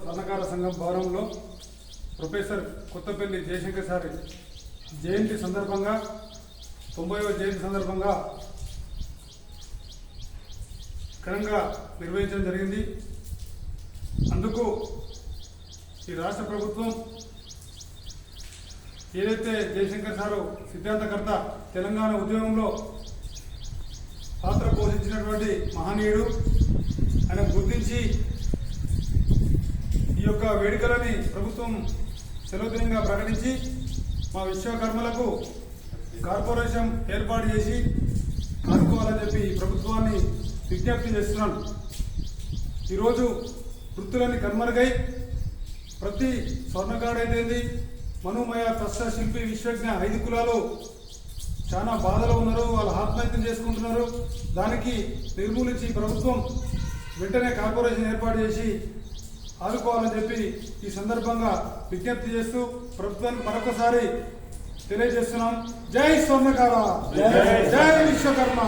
స్వర్ణకార సంఘం భవనంలో professor Kothapalli Jayashankar sir జయంతి సందర్భంగా 90వ జయంతి సందర్భంగా ఘనంగా నిర్వహించడం జరిగింది. అందుకు ఈ రాష్ట్ర ప్రభుత్వం ఏదైతే జయశంకర్ సారు సిద్ధాంతకర్త తెలంగాణ ఉద్యమంలో పాత్ర పోషించినటువంటి మహనీయుడు, ఆయన గుర్తించి ఈ యొక్క వేడుకలని ప్రభుత్వం సెలవుదినంగా ప్రకటించి మా విశ్వకర్మలకు కార్పొరేషన్ ఏర్పాటు చేసి ఆదుకోవాలని చెప్పి ప్రభుత్వాన్ని విజ్ఞప్తి చేస్తున్నాను. ఈరోజు వృత్తులన్నీ కనుమరుగై ప్రతి స్వర్ణకారుడైతేంది, మనోమయ తస్య శిల్పి విశ్వజ్ఞ 5 కులాలు చాలా బాధలో ఉన్నారు, వాళ్ళు ఆత్మహత్యం చేసుకుంటున్నారు. దానికి నిర్మూలించి ప్రభుత్వం వెంటనే కార్పొరేషన్ ఏర్పాటు చేసి ఆదుకోవాలని చెప్పి ఈ సందర్భంగా విజ్ఞప్తి చేస్తూ ప్రభుత్వానికి మరొకసారి తెలియజేస్తున్నాం. జై స్వర్ణకార, జై విశ్వకర్మ.